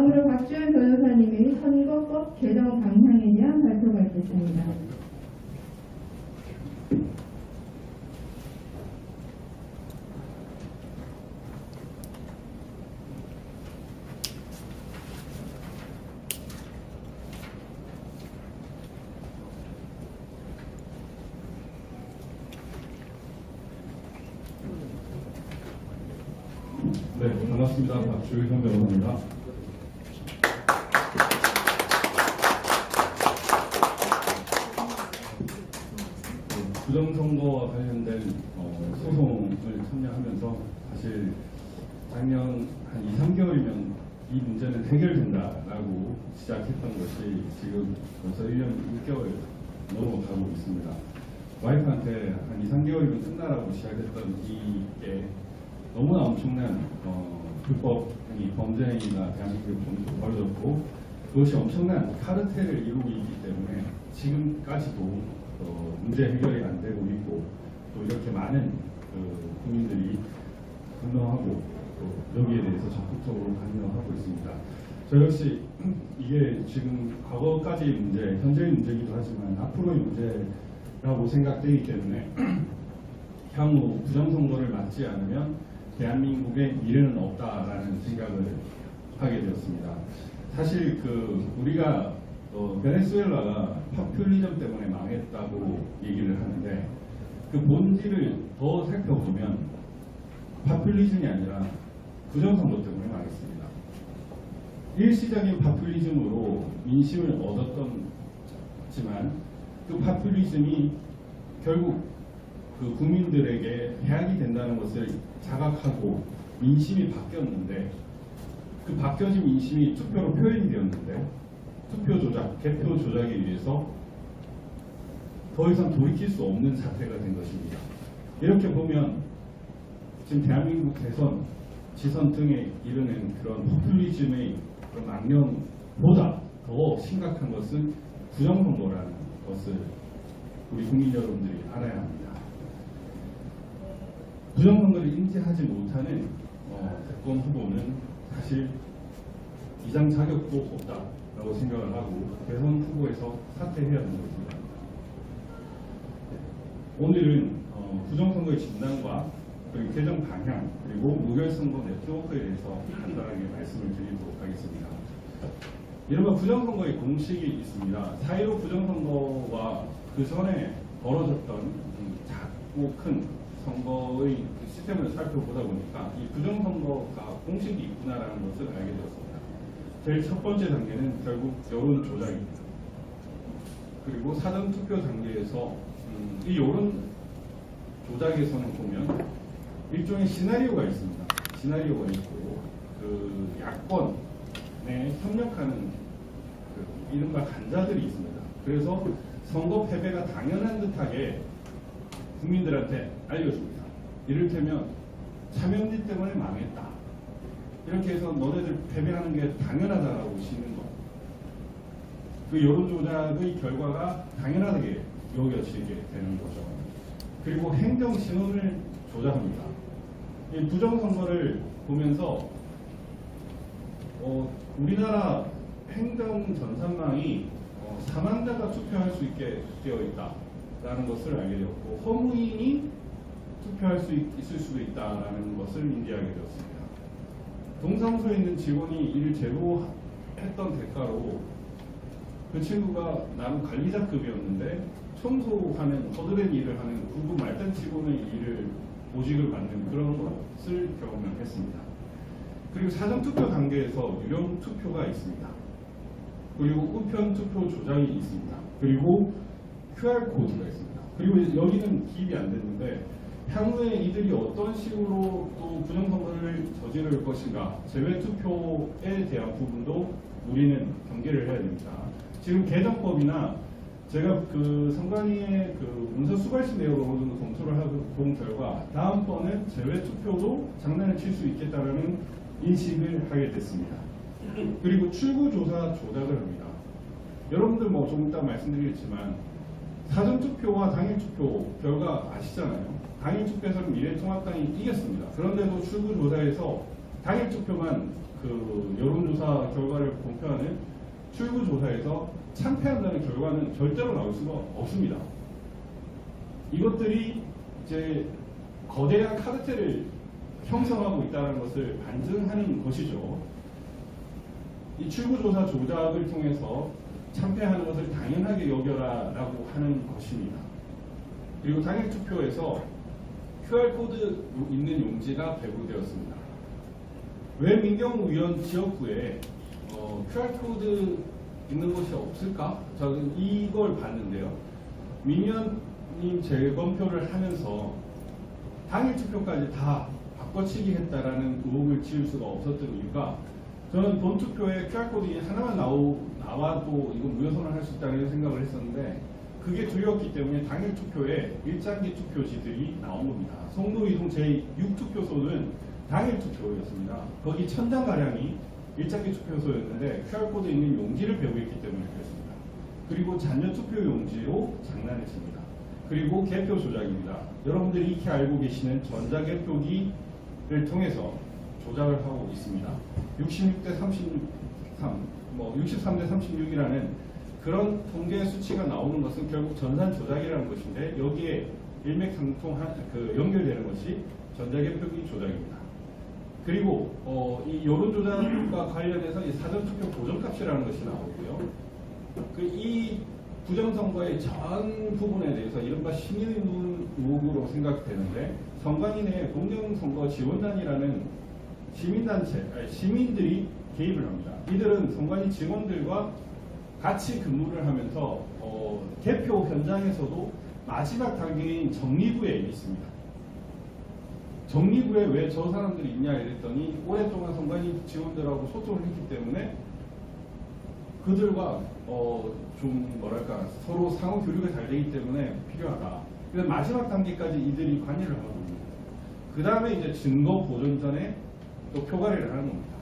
다음으로 박주현 변호사님의 선거법 개정 방향에 대한 발표가 있겠습니다. 네, 반갑습니다. 박주현 변호사입니다. 부정선거와 관련된 소송을 참여하면서 사실 작년 한 2, 3개월이면 이 문제는 해결된다라고 시작했던 것이 지금 벌써 1년 6개월 넘어가고 있습니다. 와이프한테 한 2, 3개월이면 끝나라고 시작했던 이게 너무나 엄청난 불법 범죄 행위가 대한민국에 벌어졌고 그것이 엄청난 카르텔을 이루고 있기 때문에 지금까지도 문제 해결이 안 되고 있고 또 이렇게 많은 국민들이 분노하고 또 여기에 대해서 적극적으로 반영하고 있습니다. 저 역시 이게 지금 과거까지의 문제, 현재의 문제이기도 하지만 앞으로의 문제라고 생각되기 때문에 향후 부정선거를 막지 않으면 대한민국의 미래는 없다라는 생각을 하게 되었습니다. 사실 우리가 베네수엘라가 파퓰리즘 때문에 망했다고 얘기를 하는데 그 본질을 더 살펴보면 파퓰리즘이 아니라 부정선거 때문에 망했습니다. 일시적인 파퓰리즘으로 민심을 얻었지만 그 파퓰리즘이 결국 그 국민들에게 해악이 된다는 것을 자각하고 민심이 바뀌었는데 그 바뀌어진 민심이 투표로 표현이 되었는데 투표 조작, 개표 조작에 의해서 더 이상 돌이킬 수 없는 사태가 된 것입니다. 이렇게 보면 지금 대한민국 대선, 지선 등에 이르는 그런 포퓰리즘의 그런 악령보다 더 심각한 것은 부정선거라는 것을 우리 국민 여러분들이 알아야 합니다. 부정선거를 인지하지 못하는 대권 후보는 사실 이장 자격도 없다라고 생각을 하고 대선 후보에서 사퇴해야 하는 것입니다. 오늘은 부정선거의 진단과 그리고 개정 방향 그리고 무결선거 네트워크에 대해서 간단하게 말씀을 드리도록 하겠습니다. 이른바 부정선거의 공식이 있습니다. 4.15 부정선거와 그 전에 벌어졌던 작고 큰 선거의 시스템을 살펴보다 보니까 이 부정선거가 공식이 있구나라는 것을 알게 되었습니다. 제일 첫 번째 단계는 결국 여론 조작입니다. 그리고 사전투표 단계에서 이 여론 조작에서는 보면 일종의 시나리오가 있습니다. 시나리오가 있고 그 야권에 협력하는 이른바 간자들이 있습니다. 그래서 선거 패배가 당연한 듯하게 국민들한테 알려줍니다. 이를테면 차명지 때문에 망했다. 이렇게 해서 너네들 패배하는 게 당연하다라고 시는 것. 그 여론조작의 결과가 당연하게 여겨지게 되는 거죠. 그리고 행정 신원을 조작합니다. 이 부정선거를 보면서 우리나라 행정 전산망이 사망자가 투표할 수 있게 되어 있다라는 것을 알게 되었고 허무인이 투표할 수 있을 수도 있다라는 것을 인지하게 되었습니다. 동사무소에 있는 직원이 이를 제보했던 대가로 그 친구가 나름 관리자급이었는데 청소하는 허드렛 일을 하는 구급 말단 직원의 일을 보직을 받는 그런 것을 경험을 했습니다. 그리고 사전투표 단계에서 유령 투표가 있습니다. 그리고 우편 투표 조작이 있습니다. 그리고 QR코드가 있습니다. 그리고 여기는 기입이 안 됐는데 향후에 이들이 어떤 식으로 또 부정선거를 저지를 것인가 제외투표에 대한 부분도 우리는 경계를 해야 됩니다. 지금 개정법이나 제가 선관위의 문서 수발시 내역을 어느 정도 검토를 하고 본 결과 다음번엔 제외투표도 장난을 칠 수 있겠다라는 인식을 하게 됐습니다. 그리고 출구조사 조작을 합니다. 여러분들 조금 이따 말씀드리겠지만 사전투표와 당일투표 결과 아시잖아요. 당일투표에서는 미래통합당이 이겼습니다. 그런데도 출구조사에서 당일투표만 그 여론조사 결과를 공표하는 출구조사에서 참패한다는 결과는 절대로 나올 수가 없습니다. 이것들이 이제 거대한 카르텔을 형성하고 있다는 것을 반증하는 것이죠. 이 출구조사 조작을 통해서 참패하는 것을 당연하게 여겨라라고 하는 것입니다. 그리고 당일투표에서 QR코드 있는 용지가 배부되었습니다. 왜 민경우 의원 지역구에 QR코드 있는 곳이 없을까? 저는 이걸 봤는데요. 민현님 재검표를 하면서 당일투표까지 다 바꿔치기 했다라는 의혹을 지을 수가 없었던 이유가, 저는 본투표에 QR코드 하나만 나와도 이건 무효선언할 수 있다는 생각을 했었는데, 그게 두려웠기 때문에 당일 투표에 일장기 투표지들이 나온 겁니다. 송도이동 제6투표소는 당일 투표였습니다. 거기 1000장가량이 일장기 투표소였는데 QR코드 있는 용지를 배부했기 때문에 그랬습니다. 그리고 잔여 투표 용지로 장난했습니다. 그리고 개표 조작입니다. 여러분들이 익히 알고 계시는 전자개표기를 통해서 조작을 하고 있습니다. 66대 33, 63대 36이라는 그런 통계 수치가 나오는 것은 결국 전산 조작이라는 것인데, 여기에 일맥상통한 연결되는 것이 전자개표기 조작입니다. 그리고 이 여론조작과 관련해서 이 사전투표 보정값이라는 것이 나오고요. 이 부정선거의 전 부분에 대해서 이른바 시민의문 의혹으로 생각되는데, 선관위 내 공정선거 지원단이라는 시민들이 개입을 합니다. 이들은 선관위 직원들과 같이 근무를 하면서 개표 현장에서도 마지막 단계인 정리부에 있습니다. 정리부에 왜 저 사람들이 있냐 이랬더니, 오랫동안 선관위 직원들하고 소통을 했기 때문에 그들과 좀 뭐랄까 서로 상호 교류가 잘 되기 때문에 필요하다. 그래서 마지막 단계까지 이들이 관여를 하는 겁니다. 그 다음에 이제 증거 보존전에 또 표가리를 하는 겁니다.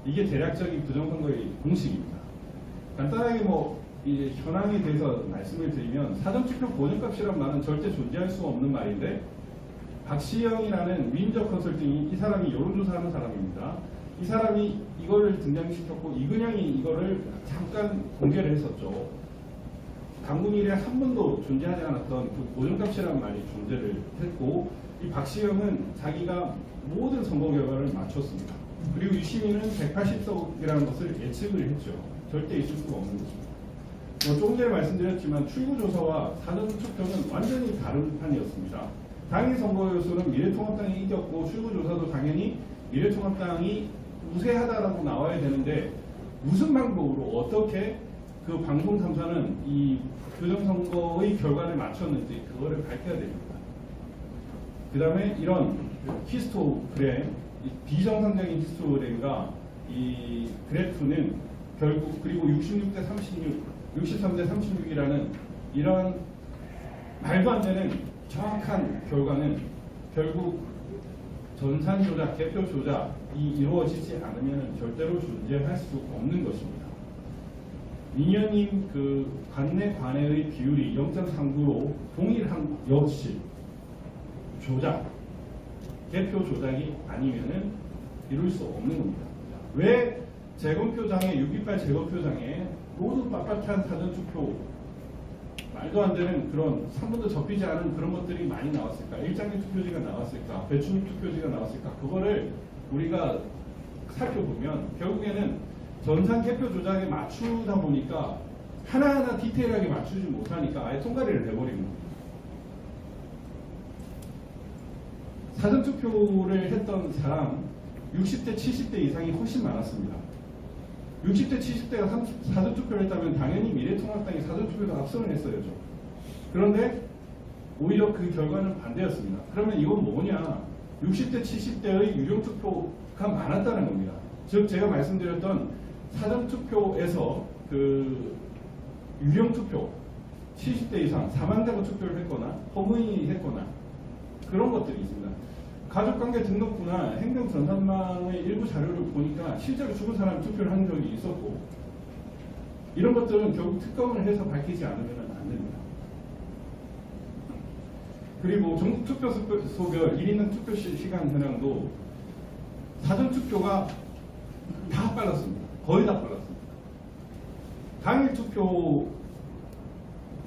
이게 대략적인 부정선거의 공식입니다. 간단하게 이제 현황에 대해서 말씀을 드리면, 사전투표 보정값이란 말은 절대 존재할 수 없는 말인데, 박시영이라는 민적 컨설팅이, 이 사람이 여론조사하는 사람입니다. 이 사람이 이거를 등장시켰고, 이근영이 이거를 잠깐 공개를 했었죠. 당군 이래 한 번도 존재하지 않았던 그 보정값이라는 말이 존재를 했고, 이 박시영은 자기가 모든 선거 결과를 맞췄습니다. 그리고 유시민은 180석이라는 것을 예측을 했죠. 절대 있을 수가 없는 것입니다. 조금 전에 말씀드렸지만 출구조사와 사전투표는 완전히 다른 판이었습니다. 당일 선거에서는 미래통합당이 이겼고, 출구조사도 당연히 미래통합당이 우세하다라고 나와야 되는데, 무슨 방법으로 어떻게 그 방송 탐사는 이 부정선거의 결과를 맞췄는지 그거를 밝혀야 됩니다. 그 다음에 이런 히스토그램, 비정상적인 히스토그램과 이 그래프는 결국, 그리고 66대 36, 63대 36이라는 이런 말도 안 되는 정확한 결과는 결국 전산 조작, 개표 조작이 이루어지지 않으면 절대로 존재할 수 없는 것입니다. 민현님 그 관내 관외의 비율이 0.39로 동일한 역시 조작, 개표 조작이 아니면은 이룰 수 없는 겁니다. 왜 재검표장에 6.28 재검표장에 모두 빳빳한 사전투표, 말도 안 되는 그런 3분도 접히지 않은 그런 것들이 많이 나왔을까? 일장기 투표지가 나왔을까? 배출 투표지가 나왔을까? 그거를 우리가 살펴보면 결국에는 전산 개표 조작에 맞추다 보니까 하나하나 디테일하게 맞추지 못하니까 아예 통과리를 내버리는 겁니다. 사전투표를 했던 사람 60대, 70대 이상이 훨씬 많았습니다. 60대, 70대가 사전투표를 했다면 당연히 미래통합당이 사전투표에서 압승을 했어야죠. 그런데 오히려 그 결과는 반대였습니다. 그러면 이건 뭐냐? 60대, 70대의 유령투표가 많았다는 겁니다. 즉 제가 말씀드렸던 사전투표에서 그 유령투표 70대 이상 사망자가 투표를 했거나 허무인이 했거나 그런 것들이 있습니다. 가족관계 등록부나 행정전산망의 일부 자료를 보니까 실제로 죽은 사람이 투표를 한 적이 있었고, 이런 것들은 결국 특검을 해서 밝히지 않으면 안 됩니다. 그리고 전국 투표 소별 1인당 투표 시간 현황도 사전투표가 다 빨랐습니다. 거의 다 빨랐습니다. 당일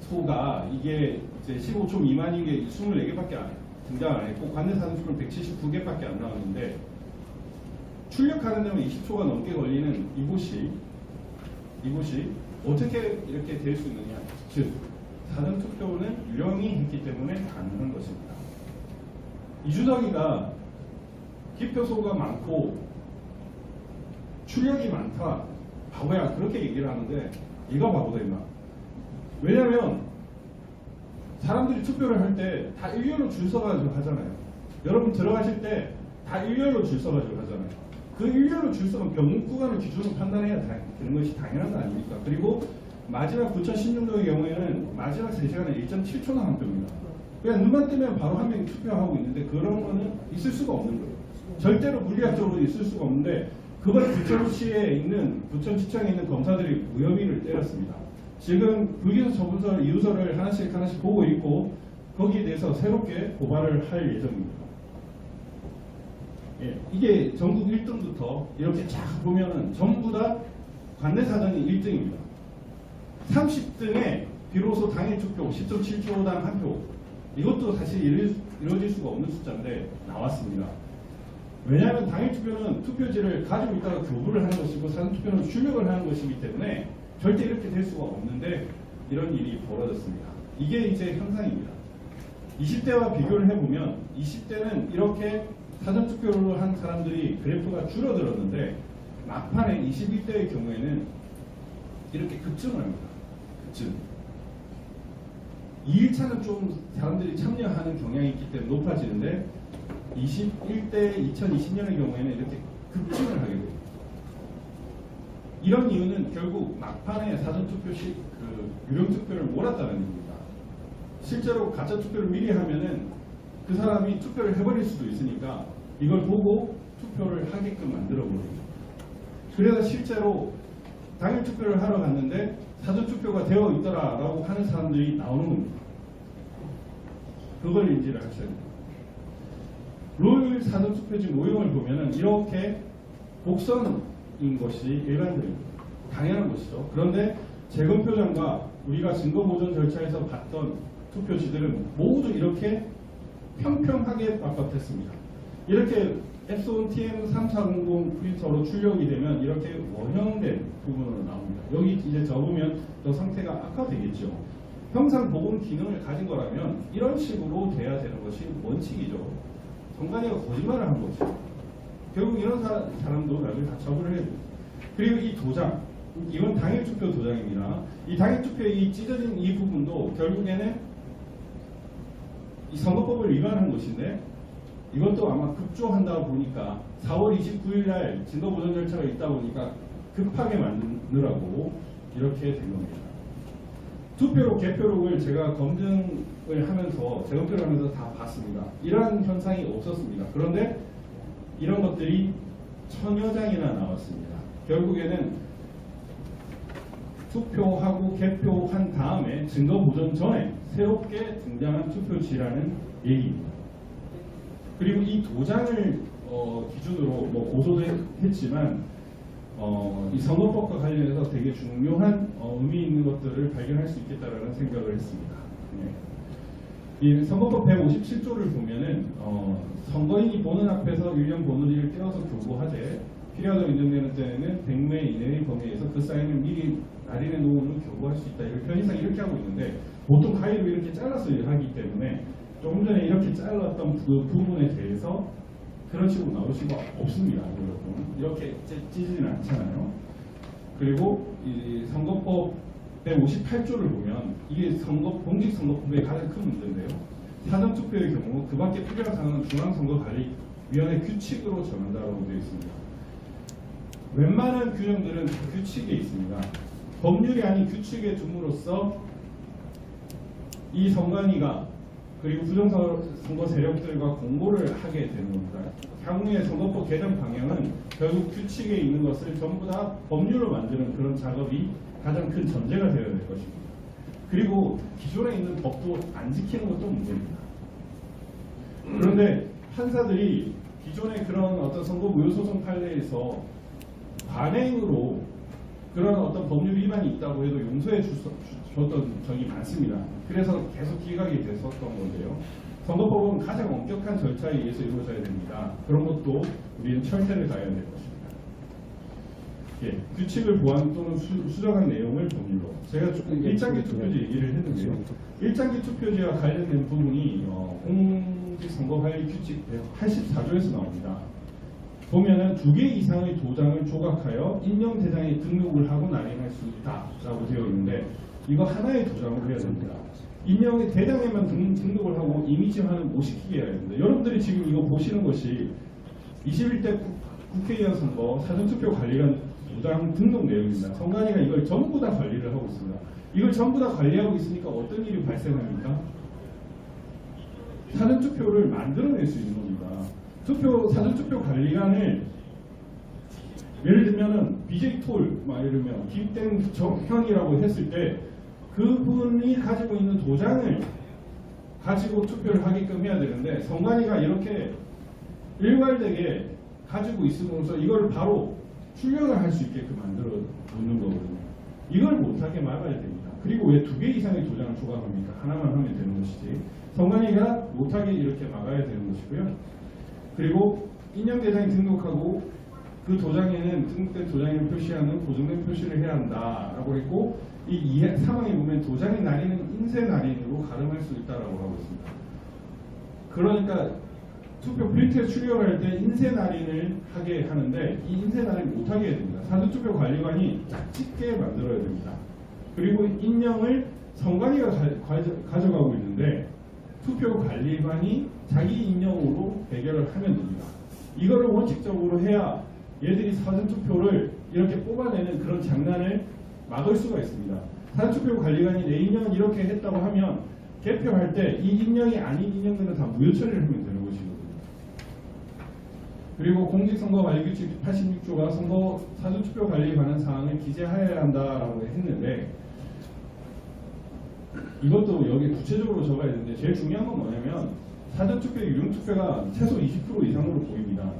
투표소가 이게 이제 15초 미만인 게 24개밖에 등장 안 했고 관내 사전투표는 179개밖에 안 나왔는데 출력하는 데만 20초가 넘게 걸리는 이곳이 어떻게 이렇게 될 수 있느냐? 즉 사전투표는 유령이 했기 때문에 가능한 것입니다. 이주덕이가 기표소가 많고 출력이 많다. 바보야 그렇게 얘기를 하는데 얘가 바보다 임마. 왜냐면 사람들이 투표를 할 때 다 일렬로 줄 서가지고 하잖아요. 여러분 들어가실 때 다 일렬로 줄 서가지고 하잖아요. 그 일렬로 줄 서면 병목 구간을 기준으로 판단해야 되는 것이 당연한 거 아닙니까? 그리고 마지막 9,016명의 경우에는 마지막 3시간에 1.7초 남은 표입니다. 그냥 눈만 뜨면 바로 한 명이 투표하고 있는데 그런 거는 있을 수가 없는 거예요. 절대로 물리학적으로 있을 수가 없는데 그걸 부천시에 있는 부천시청에 있는 검사들이 무혐의를 때렸습니다. 지금 불기소 처분서 이유서를 하나씩 보고 있고 거기에 대해서 새롭게 고발을 할 예정입니다. 예, 이게 전국 1등부터 이렇게 쫙 보면은 전부 다 관내 사전이 1등입니다. 30등에 비로소 당일 투표 10.7초당 한 표. 이것도 사실 이루어질 수가 없는 숫자인데 나왔습니다. 왜냐하면 당일 투표는 투표지를 가지고 있다가 교부를 하는 것이고 사전 투표는 출력을 하는 것이기 때문에 절대 이렇게 될 수가 없는데 이런 일이 벌어졌습니다. 이게 이제 현상입니다. 20대와 비교를 해보면 20대는 이렇게 사전 투표를 한 사람들이 그래프가 줄어들었는데 막판에 21대의 경우에는 이렇게 급증을 합니다. 급증. 2일차는 좀 사람들이 참여하는 경향이 있기 때문에 높아지는데 21대 2020년의 경우에는 이렇게 급증을 하게 됩니다. 이런 이유는 결국 막판에 사전투표식 유령투표를 몰았다는 얘기입니다. 실제로 가짜투표를 미리 하면은 그 사람이 투표를 해버릴 수도 있으니까 이걸 보고 투표를 하게끔 만들어버립니다. 그래서 실제로 당일 투표를 하러 갔는데 사전투표가 되어 있더라라고 하는 사람들이 나오는 겁니다. 그걸 인지를 하셔야 됩니다. 롤 사전투표지 모형을 보면은 이렇게 곡선인 것이 일반적입니다. 당연한 것이죠. 그런데 재검표장과 우리가 증거보존 절차에서 봤던 투표지들은 모두 이렇게 평평하게 빳빳했습니다. 이렇게 앱손 TM3400 프린터로 출력이 되면 이렇게 원형된 부분으로 나옵니다. 여기 이제 접으면 저 상태가 악화되겠죠. 형상 복원 기능을 가진 거라면 이런 식으로 돼야 되는 것이 원칙이죠. 정관이가 거짓말을 한 거죠. 결국 이런 사람도 나중에 다 처벌을 해야 됩니다. 그리고 이 도장, 이건 당일 투표 도장입니다. 이 당일 투표의 이 찢어진 이 부분도 결국에는 이 선거법을 위반한 것인데 이것도 아마 급조한다 보니까 4월 29일 날 증거보존 절차가 있다 보니까 급하게 만드느라고 이렇게 된 겁니다. 투표록, 개표록을 제가 검증을 하면서 재검표를 하면서 다 봤습니다. 이러한 현상이 없었습니다. 그런데 이런 것들이 1000여 장이나 나왔습니다. 결국에는 투표하고 개표한 다음에 증거보존 전에 새롭게 등장한 투표지라는 얘기입니다. 그리고 이 도장을 기준으로 뭐 고소도 했지만 이 선거법과 관련해서 되게 중요한 의미 있는 것들을 발견할 수 있겠다라는 생각을 했습니다. 네. 이 선거법 157조를 보면은 선거인이 보는 앞에서 일련 번호지를 떼어서 교부하되 필요하다고 인정되는 때에는 100매 이내의 범위에서 그 사인을 미리 날인해 놓으면 교부할 수 있다. 이렇게 편의상 이렇게 하고 있는데 보통 가위로 이렇게 잘라서 하기 때문에 조금 전에 이렇게 잘랐던 그 부분에 대해서 그런 식으로 나올 수가 없습니다. 여러분. 이렇게 찢지는 않잖아요. 그리고 이 선거법 158조를 보면 이게 공직선거법의 가장 큰 문제인데요. 사전투표의 경우 그 밖에 필요한 사항은 중앙선거관리위원회 규칙으로 정한다고 되어 있습니다. 웬만한 규정들은 규칙에 있습니다. 법률이 아닌 규칙에 둠으로써 이 선관위가 그리고 부정선거 세력들과 공모를 하게 되는 겁니다. 향후의 선거법 개정 방향은 결국 규칙에 있는 것을 전부 다 법률로 만드는 그런 작업이 가장 큰 전제가 되어야 될 것입니다. 그리고 기존에 있는 법도 안 지키는 것도 문제입니다. 그런데 판사들이 기존의 그런 어떤 선거 무효소송 판례에서 관행으로 그런 어떤 법률 위반이 있다고 해도 용서해 줬던 적이 많습니다. 그래서 계속 기각이 됐었던 건데요. 선거법은 가장 엄격한 절차에 의해서 이루어져야 됩니다. 그런 것도 우리는 철퇴를 가해야 될 것입니다. 예, 규칙을 보완 또는 수정한 내용을 법률로. 제가 1장기 투표제 얘기를 했는데요. 1장기 투표제와 관련된 부분이 공직선거관리규칙 84조에서 나옵니다. 보면은 2개 이상의 도장을 조각하여 임명대장에 등록을 하고 날인할 수 있다라고 되어 있는데 이거 하나의 도장으로 해야 됩니다. 임명의 대장에만 등록을 하고 이미지화는 못 시키게 해야 됩니다. 여러분들이 지금 이거 보시는 것이 21대 국회의원 선거 사전투표 관리관 도장 등록 내용입니다. 선관위가 이걸 전부 다 관리를 하고 있습니다. 이걸 전부 다 관리하고 있으니까 어떤 일이 발생합니까? 사전투표를 만들어낼 수 있는 겁니다. 사전투표 관리관을 예를 들면은 BJ 톨, 예를 들면 김땡 형이라고 했을 때 그분이 가지고 있는 도장을 가지고 투표를 하게끔 해야 되는데 선관위가 이렇게 일괄되게 가지고 있음으로써 이걸 바로 출력을 할 수 있게끔 만들어 놓는 거거든요. 이걸 못하게 막아야 됩니다. 그리고 왜 2개 이상의 도장을 조각합니까? 하나만 하면 되는 것이지. 선관위가 못하게 이렇게 막아야 되는 것이고요. 그리고 임명대장에 등록하고 그 도장에는 등록된 도장을 표시하는 고정된 표시를 해야 한다라고 했고 이 사망에 보면 도장의 날인은 인쇄 날인으로 가름할 수 있다라고 하고 있습니다. 그러니까 투표 프린트에 출력할 때 인쇄 날인을 하게 하는데 이 인쇄 날인 못하게 해야 됩니다. 사전투표 관리관이 짝짓게 만들어야 됩니다. 그리고 인명을 선관위가 가져가고 있는데 투표 관리관이 자기 인명으로 해결을 하면 됩니다. 이거를 원칙적으로 해야 얘들이 사전투표를 이렇게 뽑아내는 그런 장난을 막을 수가 있습니다. 사전투표 관리관이 내 인명은 이렇게 했다고 하면 개표할 때 이 인명이 아닌 인명들은 다 무효 처리를 하면 되는 것이거든요. 그리고 공직선거관리규칙 86조가 선거 사전투표 관리에 관한 사항을 기재하여야 한다라고 했는데 이것도 여기 구체적으로 적어야 되는데 제일 중요한 건 뭐냐면 사전투표의 유용투표가 최소 20% 이상으로 보입니다.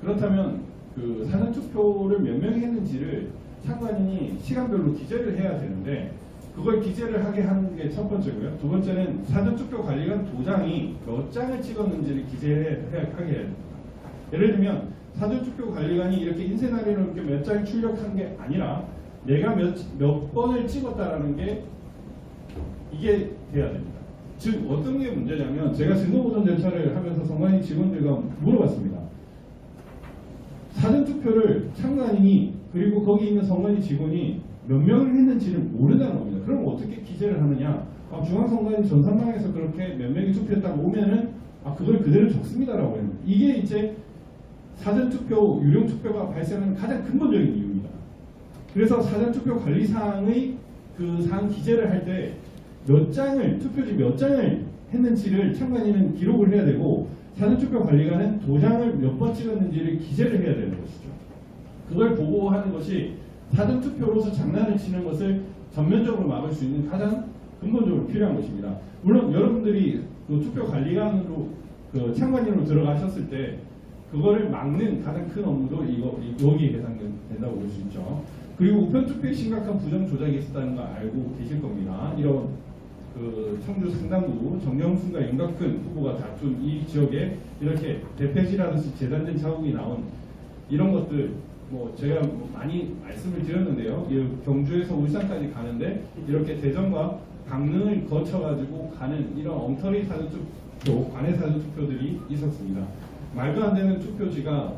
그렇다면 그 사전투표를 몇 명이 했는지를 참관인이 시간별로 기재를 해야 되는데 그걸 기재를 하게 하는 게 첫 번째고요. 두 번째는 사전투표 관리관 도장이 몇 장을 찍었는지를 기재하게 해야 됩니다. 예를 들면 사전투표 관리관이 이렇게 인쇄날인으로 이렇게 몇 장을 출력한 게 아니라 내가 몇 번을 찍었다라는 게 이게 돼야 됩니다. 즉 어떤 게 문제냐면 제가 증거보전 절차를 하면서 선관위 직원들과 물어봤습니다. 사전투표를 참관인이 그리고 거기 있는 선관위 직원이 몇 명을 했는지를 모른다는 겁니다. 그럼 어떻게 기재를 하느냐? 중앙선관위 전산망에서 그렇게 몇 명이 투표했다고 오면은 그걸 그대로 적습니다라고 해요. 이게 이제 사전투표, 유령투표가 발생하는 가장 근본적인 이유입니다. 그래서 사전투표 관리사항의 그 사항 기재를 할 때 몇 장을, 투표지 몇 장을 했는지를 참관인은 기록을 해야 되고 사전투표 관리관은 도장을 몇 번 찍었는지를 기재를 해야 되는 것이죠. 그걸 보고하는 것이 사전투표로서 장난을 치는 것을 전면적으로 막을 수 있는 가장 근본적으로 필요한 것입니다. 물론 여러분들이 그 투표 관리관으로 그 참관인으로 들어가셨을 때 그거를 막는 가장 큰 업무도 여기에 해당된다고 볼 수 있죠. 그리고 우편투표에 심각한 부정 조작이 있었다는 거 알고 계실 겁니다. 이런 그 청주 상당구 정영순과 윤곽근 후보가 다툰 이 지역에 이렇게 대패질하듯이 재단된 자국이 나온 이런 것들 제가 많이 말씀을 드렸는데요. 경주에서 울산까지 가는데 이렇게 대전과 강릉을 거쳐가지고 가는 이런 엉터리 사전투표, 관외 사전투표들이 있었습니다. 말도 안 되는 투표지가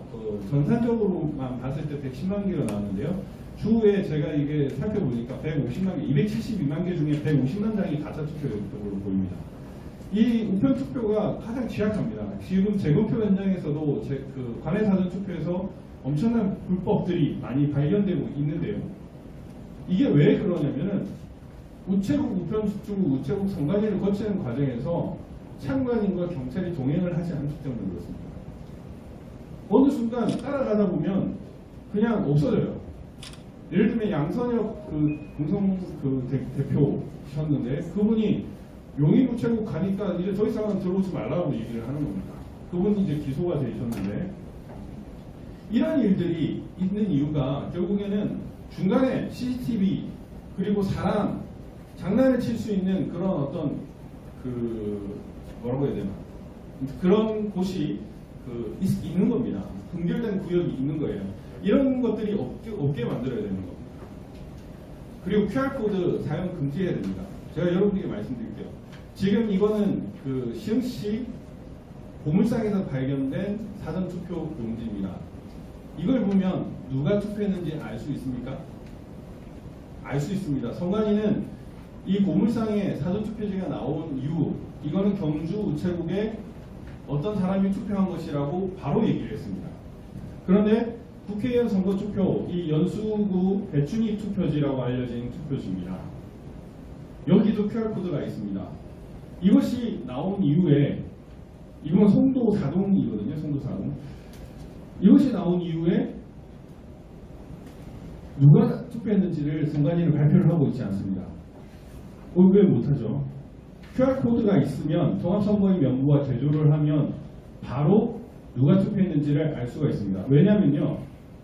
전산적으로만 봤을 때 110만 개가 나왔는데요. 추후에 제가 이게 살펴보니까 150만 개, 272만 개 중에 150만 장이 가짜 투표였던 걸로 보입니다. 이 우편 투표가 가장 취약합니다. 지금 재검표 현장에서도 그 관외 사전 투표에서 엄청난 불법들이 많이 발견되고 있는데요. 이게 왜 그러냐면은 우체국 우편수중국 우체국 선관위를 거치는 과정에서 참관인과 경찰이 동행을 하지 않기 때문에 그렇습니다. 어느 순간 따라가다 보면 그냥 없어져요. 예를 들면 양선혁 그 공성 그 대표셨는데 그분이 용인 우체국 가니까 이제 더 이상은 들어오지 말라고 얘기를 하는 겁니다. 그분이 이제 기소가 되셨는데 이런 일들이 있는 이유가 결국에는 중간에 CCTV 그리고 사람 장난을 칠 수 있는 그런 어떤 뭐라고 해야 되나 그런 곳이 있는 겁니다. 분결된 구역이 있는 거예요. 이런 것들이 없게 만들어야 되는 겁니다. 그리고 QR코드 사용 금지해야 됩니다. 제가 여러분들에게 말씀드릴게요. 지금 이거는 시흥시 보물상에서 발견된 사전투표 용지입니다. 이걸 보면 누가 투표했는지 알 수 있습니까? 알 수 있습니다. 선관위는 이 보물상에 사전투표지가 나온 이유, 이거는 경주 우체국에 어떤 사람이 투표한 것이라고 바로 얘기를 했습니다. 그런데 국회의원 선거투표, 이 연수구 배춘희 투표지라고 알려진 투표지입니다. 여기도 QR코드가 있습니다. 이것이 나온 이후에, 이건 송도 4동이거든요. 송도 4동. 이것이 나온 이후에 누가 투표했는지를 선관위는 발표를 하고 있지 않습니다. 왜 못하죠? QR코드가 있으면 종합선거인 명부와 제조를 하면 바로 누가 투표했는지를 알 수가 있습니다. 왜냐면요,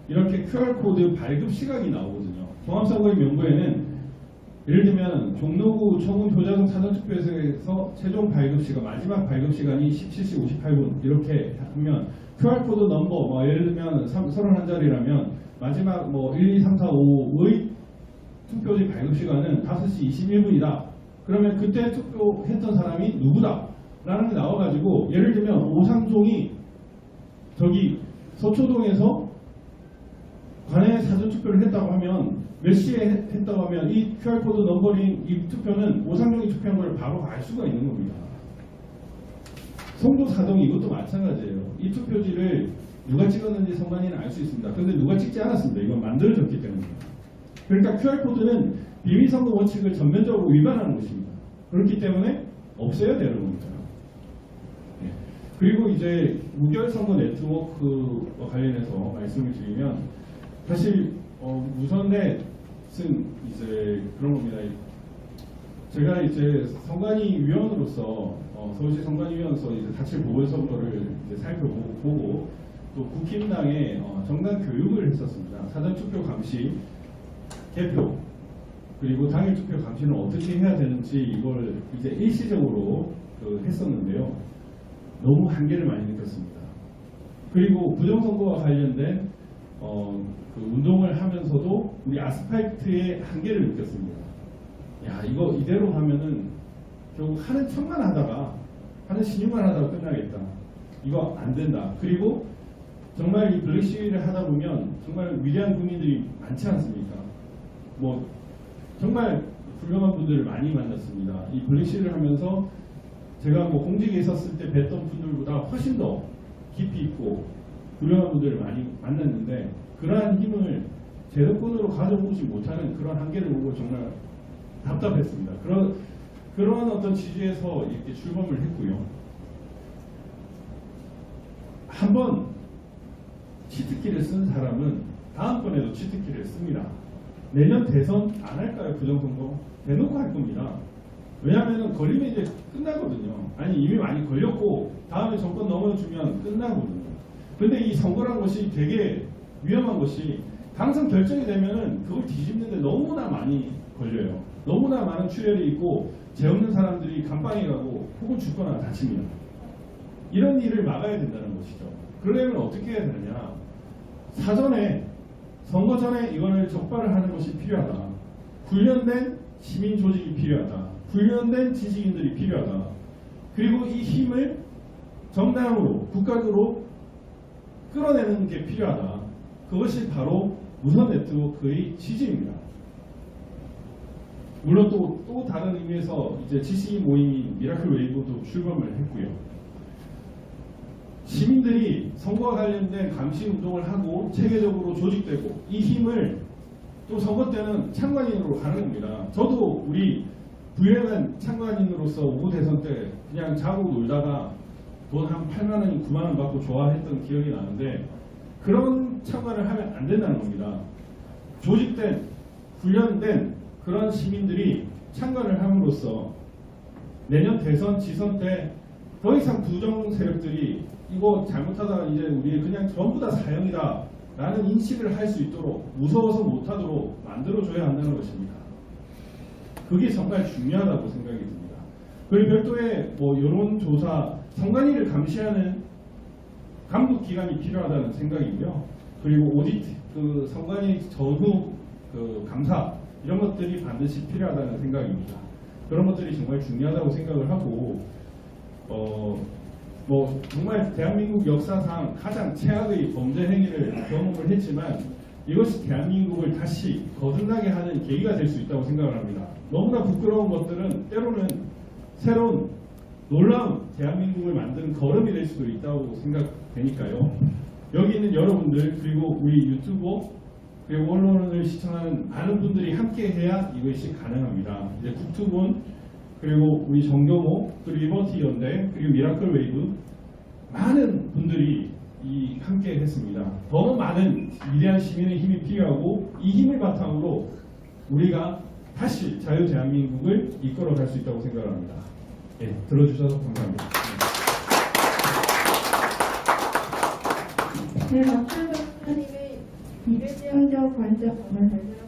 이렇게 QR코드 발급 시각이 나오거든요. 종합선거인 명부에는 예를 들면 종로구 청운 효자동 사전투표소에서 최종 발급 시간, 마지막 발급 시간이 17시 58분 이렇게 하면 QR코드 넘버, 예를 들면 31자리라면 마지막 1, 2, 3, 4, 5의 투표지 발급 시간은 5시 21분이다. 그러면 그때 투표했던 사람이 누구다? 라는 게 나와가지고 예를 들면 오상종이 저기 서초동에서 관내 사전투표를 했다고 하면 몇 시에 했다고 하면 이 QR코드 넘버링 이 투표는 오상종이 투표한 걸 바로 알 수가 있는 겁니다. 송도 4동이 이것도 마찬가지예요. 이 투표지를 누가 찍었는지 선관위는 알 수 있습니다. 그런데 누가 찍지 않았습니다. 이건 만들어졌기 때문입니다. 그러니까 QR코드는 비밀선거 원칙을 전면적으로 위반하는 것입니다. 그렇기 때문에 없애야 되는 겁니다. 네. 그리고 이제 무결선거 네트워크와 관련해서 말씀을 드리면 사실 무선넷은 이제 그런 겁니다. 제가 이제 선관위 위원으로서 서울시 선관위 위원으로서 이제 다칠 보궐선거를 이제 살펴보고 또 국힘당의 정당 교육을 했었습니다. 사전투표 감시, 개표 그리고 당일 투표 감시는 어떻게 해야 되는지 이걸 이제 일시적으로 했었는데요. 너무 한계를 많이 느꼈습니다. 그리고 부정선거와 관련된 운동을 하면서도 우리 아스팔트의 한계를 느꼈습니다. 야, 이거 이대로 하면은 결국 하는 척만 하다가 하는 신용만 하다가 끝나겠다. 이거 안 된다. 그리고 정말 이 블랙 시위를 하다 보면 정말 위대한 국민들이 많지 않습니까? 정말 훌륭한 분들을 많이 만났습니다. 이 블랙 시위를 하면서 제가 공직에 있었을 때 뵀던 분들보다 훨씬 더 깊이 있고 훌륭한 분들을 많이 만났는데 그러한 힘을 제도권으로 가져오지 못하는 그런 한계를 보고 정말 답답했습니다. 그런 어떤 취지에서 이렇게 출범을 했고요. 한번 치트키를 쓴 사람은 다음번에도 치트키를 씁니다. 내년 대선 안 할까요? 부정선거? 대놓고 할 겁니다. 왜냐하면 걸리면 이제 끝나거든요. 아니 이미 많이 걸렸고 다음에 정권 넘어주면 끝나거든요. 근데 이 선거란 것이 되게 위험한 것이 당선 결정이 되면은 그걸 뒤집는데 너무나 많이 걸려요. 너무나 많은 출혈이 있고 죄 없는 사람들이 감방에 가고 혹은 죽거나 다칩니다. 이런 일을 막아야 된다는 것이죠. 그러려면 어떻게 해야 되느냐? 사전에 선거 전에 이거를 적발을 하는 것이 필요하다. 훈련된 시민 조직이 필요하다. 훈련된 지식인들이 필요하다. 그리고 이 힘을 정당으로 국가적으로 끌어내는 게 필요하다. 그것이 바로 무선 네트워크의 취지입니다. 물론 또 다른 의미에서 이제 지식인 모임인 미라클 웨이브도 출범을 했고요. 시민들이 선거와 관련된 감시 운동을 하고 체계적으로 조직되고 이 힘을 또 선거 때는 참관인으로 가는 겁니다. 저도 우리 부유한 참관인으로서 5구 대선 때 그냥 자고 놀다가 돈 한 8만 원, 9만 원 받고 좋아했던 기억이 나는데 그런 참관을 하면 안 된다는 겁니다. 조직된, 훈련된 그런 시민들이 참관을 함으로써 내년 대선 지선 때 더 이상 부정 세력들이 이거 잘못하다가 이제 우리 그냥 전부 다 사형이다 라는 인식을 할 수 있도록 무서워서 못하도록 만들어줘야 한다는 것입니다. 그게 정말 중요하다고 생각이 듭니다. 그리고 별도의 여론조사, 선관위를 감시하는 감독기관이 필요하다는 생각이고요. 그리고 오디트, 선관위 전후 감사, 이런 것들이 반드시 필요하다는 생각입니다. 그런 것들이 정말 중요하다고 생각을 하고, 정말 대한민국 역사상 가장 최악의 범죄 행위를 경험을 했지만 이것이 대한민국을 다시 거듭나게 하는 계기가 될 수 있다고 생각을 합니다. 너무나 부끄러운 것들은 때로는 새로운 놀라운 대한민국을 만드는 걸음이 될 수도 있다고 생각되니까요. 여기 있는 여러분들, 그리고 우리 유튜버, 그리고 언론을 시청하는 많은 분들이 함께 해야 이것이 가능합니다. 이제 국투본, 그리고 우리 정교모, 그리고 리버티 연대, 그리고 미라클 웨이브, 많은 분들이 함께 했습니다. 더 많은 위대한 시민의 힘이 필요하고, 이 힘을 바탕으로 우리가 다시 자유 대한민국을 이끌어갈 수 있다고 생각을 합니다. 예, 들어주셔서 감사합니다. 네, 박찬 박사님의 미래지향적 관점 정말 잘 들었습니다.